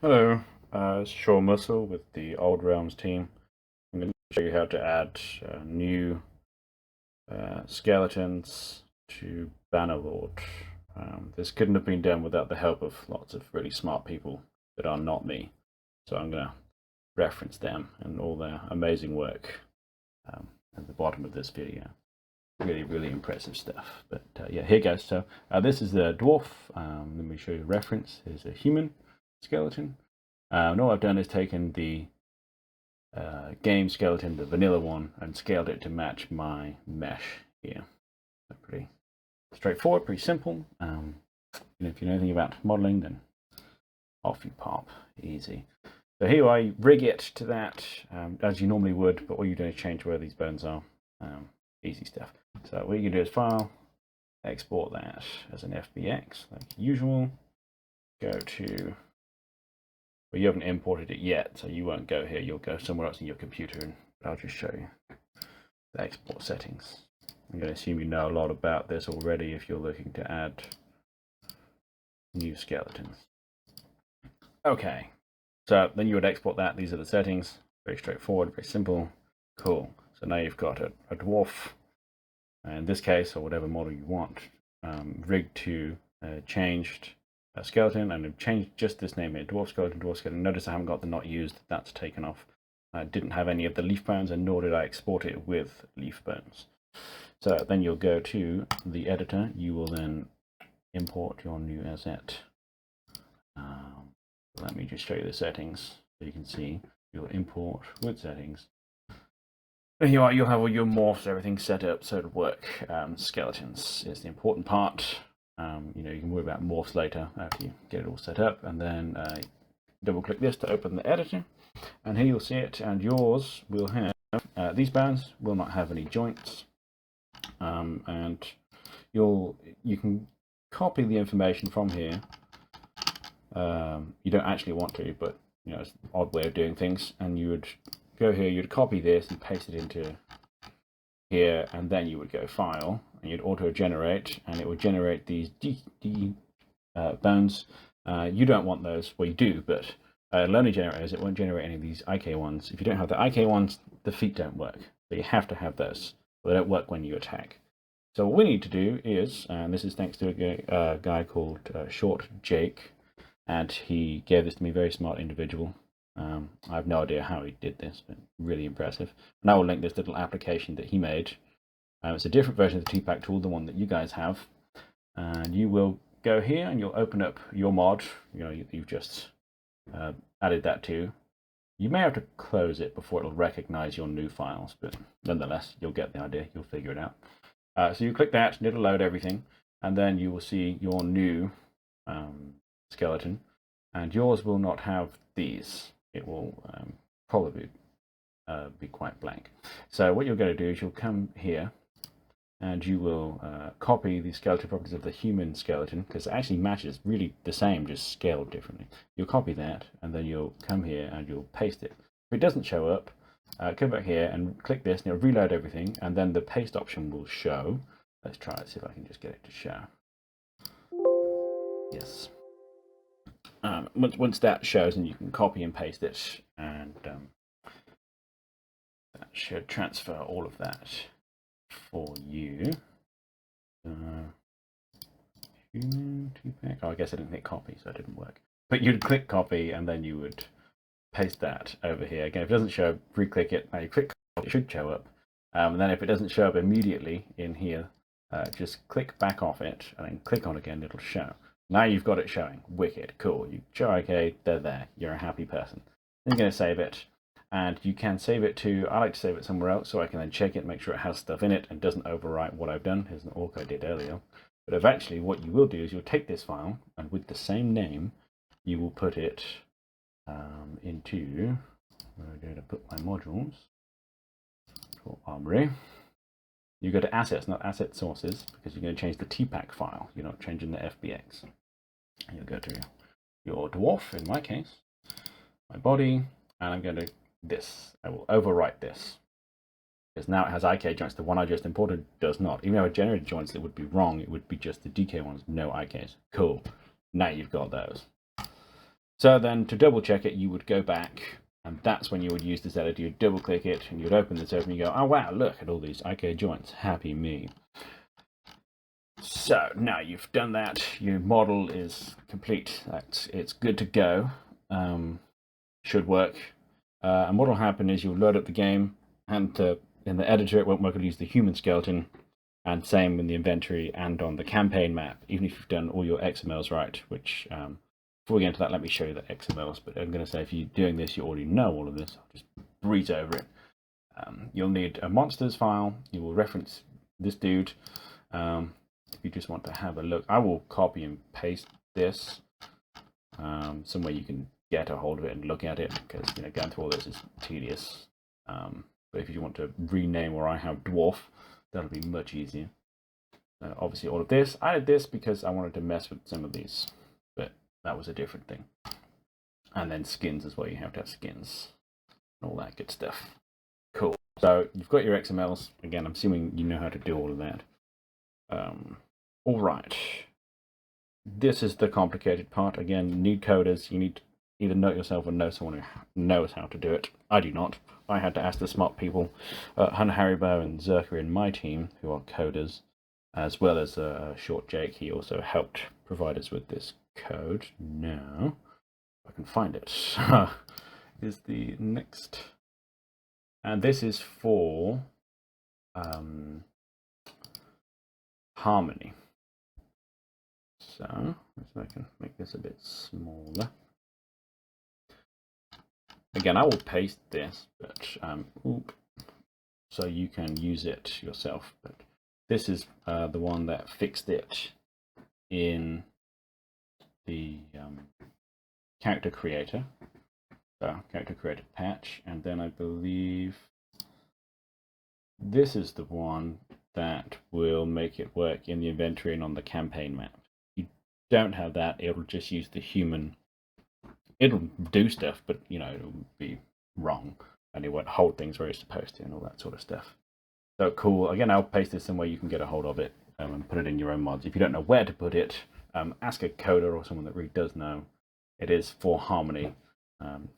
Hello, it's Shaw Muscle with the Old Realms team. I'm going to show you how to add new skeletons to Bannerlord. This couldn't have been done without the help of lots of really smart people that are not me. So I'm going to reference them and all their amazing work at the bottom of this video. Really, really impressive stuff. But yeah, here goes. So this is the dwarf. Let me show you a reference. Here's a human skeleton. And all I've done is taken the game skeleton, the vanilla one, and scaled it to match my mesh here. So pretty straightforward, pretty simple. If you know anything about modeling, then off you pop, easy. So here I rig it to that as you normally would, but all you do is change where these bones are. Easy stuff. So what you can do is file, export that as an FBX like usual. Go to But you haven't imported it yet, so you won't go here. You'll go somewhere else in your computer, and I'll just show you the export settings. I'm going to assume you know a lot about this already if you're looking to add new skeletons. Okay, so then you would export that. These are the settings. Very straightforward, very simple. Cool. So now you've got a dwarf, in this case, or whatever model you want, rigged to changed skeleton, and I've changed just this name here, dwarf skeleton, dwarf skeleton. Notice I haven't got the not used, that's taken off. I didn't have any of the leaf bones, and nor did I export it with leaf bones. So then you'll go to the editor, you will then import your new asset. Let me just show you the settings so you can see. You'll import with settings. And here you'll have all your morphs, everything set up so it'll work. Skeletons is the important part. You can worry about morphs later after you get it all set up, and then double click this to open the editor, and here you'll see it, and yours will have these bones will not have any joints, and you can copy the information from here. You don't actually want to, but it's an odd way of doing things, and you would go here, you'd copy this and paste it into here, and then you would go file, and you'd auto generate, and it would generate these bones. You don't want those. Well, you do, but it'll only generate those. It won't generate any of these IK ones. If you don't have the IK ones, the feet don't work. So you have to have those. They don't work when you attack. So what we need to do is, and this is thanks to a guy called ShortJake, and he gave this to me, very smart individual. I have no idea how he did this, but really impressive. And I will link this little application that he made. It's a different version of the tpac tool, the one that you guys have. And you will go here and you'll open up your mod. You've just added that to. You may have to close it before it'll recognize your new files, but nonetheless, you'll get the idea. You'll figure it out. So you click that, and it'll load everything, and then you will see your new skeleton, and yours will not have these. It will probably be quite blank. So what you're going to do is you'll come here, and you will copy the skeleton properties of the human skeleton, because it actually matches really the same, just scaled differently. You'll copy that, and then you'll come here and you'll paste it. If it doesn't show up, come back here and click this, and it'll reload everything, and then the paste option will show. Let's try it, see if I can just get it to show. Yes. Once that shows, and you can copy and paste it, and that should transfer all of that for you. Human tpac. Oh, I guess I didn't hit copy, so it didn't work. But you'd click copy, and then you would paste that over here. Again, if it doesn't show, re-click it. Now you click copy, it should show up. And then if it doesn't show up immediately in here, just click back off it, and then click on again, it'll show. Now you've got it showing. Wicked, cool. You show OK, they're there. You're a happy person. Then you're going to save it, and you can save it to, I like to save it somewhere else so I can then check it, make sure it has stuff in it and doesn't overwrite what I've done. Here's an orc I did earlier. But eventually what you will do is you'll take this file, and with the same name, you will put it into, where am I going to put my modules? For Armory. You go to assets, not asset sources, because you're going to change the tpac file. You're not changing the FBX. And you'll go to your dwarf, in my case, my body, and I'm going to this. I will overwrite this, because now it has IK joints. The one I just imported does not. Even though I generated joints, it would be wrong. It would be just the DK ones, no IKs. Cool. Now you've got those. So then to double check it, you would go back, and that's when you would use this editor. You'd double click it, and you'd open this open, and you go, oh wow, look at all these IK joints, happy me. So now you've done that, your model is complete, it's good to go, should work. And what will happen is you'll load up the game, and in the editor it won't work, it'll use the human skeleton, and same in the inventory and on the campaign map, even if you've done all your XMLs right, which, before we get into that, let me show you the XMLs, but I'm going to say if you're doing this, you already know all of this, I'll just breeze over it. You'll need a monsters file, you will reference this dude. If you just want to have a look, I will copy and paste this somewhere you can get a hold of it and look at it, because going through all this is tedious. But if you want to rename where I have dwarf, that'll be much easier. Obviously all of this, I did this because I wanted to mess with some of these, but that was a different thing. And then skins as well, you have to have skins and all that good stuff. Cool. So you've got your XMLs. Again, I'm assuming you know how to do all of that. All right. This is the complicated part. Again, you need coders. You need to either know it yourself or know someone who knows how to do it. I do not. I had to ask the smart people, Hunharibo and Zerker in my team, who are coders, as well as ShortJake. He also helped provide us with this code. Now, if I can find it, is the next. And this is for Harmony. So, let's see if I can make this a bit smaller. Again, I will paste this, but so you can use it yourself. But this is the one that fixed it in the character creator. So, character creator patch, and then I believe this is the one that will make it work in the inventory and on the campaign map. If you don't have that, it'll just use the human. It'll do stuff, but it'll be wrong, and it won't hold things where it's supposed to, and all that sort of stuff. So cool. Again, I'll paste this somewhere you can get a hold of it and put it in your own mods. If you don't know where to put it, ask a coder or someone that really does know. It is for Harmony,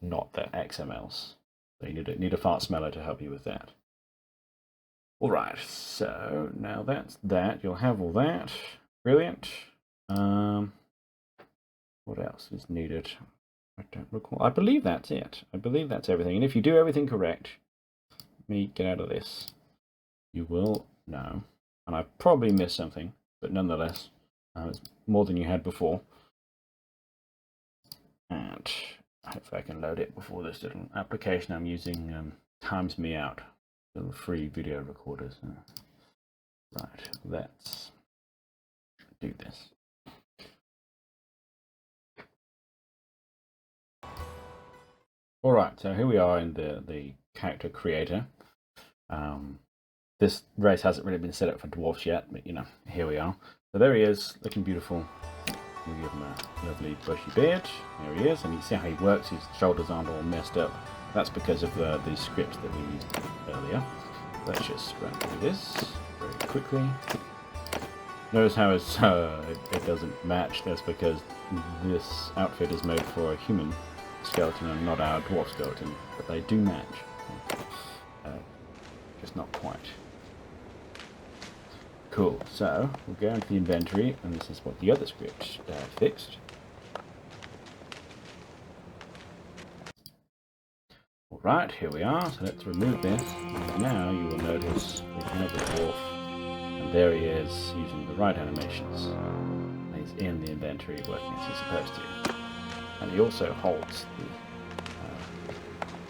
not the XMLs. So you need a fart smeller to help you with that. All right, so now that's that. You'll have all that. Brilliant. What else is needed? I don't recall. I believe that's it. I believe that's everything. And if you do everything correct, let me get out of this. You will know. And I've probably missed something, but nonetheless, it's more than you had before. And hopefully I can load it before this little application I'm using times me out. Little free video recorders. Right, let's do this. All right, so here we are in the character creator. This race hasn't really been set up for dwarfs yet, but here we are. So there he is, looking beautiful. We'll give him a lovely bushy beard. There he is, and you see how he works. His shoulders aren't all messed up. That's because of the script that we used earlier. Let's just run through this very quickly. Notice how it doesn't match. That's because this outfit is made for a human skeleton and not our dwarf skeleton, but they do match. Just not quite. Cool, so we'll go into the inventory, and this is what the other script fixed. Alright, here we are, so let's remove this. And now you will notice we have the dwarf, and there he is using the right animations. And he's in the inventory working as he's supposed to. And he also holds the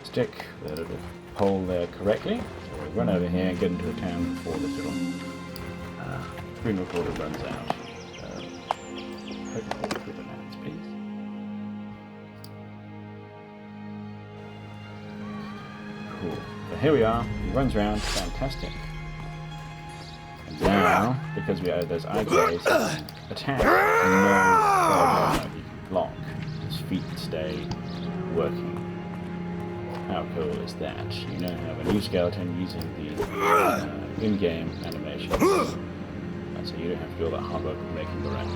stick, the little pole there correctly. So we'll run over here and get into a town before this little screen recorder runs out. So, hope you hold through the maps, please. Cool. So here we are. He runs around. Fantastic. And now, because we have those eyes, attack and no he can block. His feet stay working. How cool is that? You now have a new skeleton using the in-game animation. So you don't have to do all that hard work of making the round.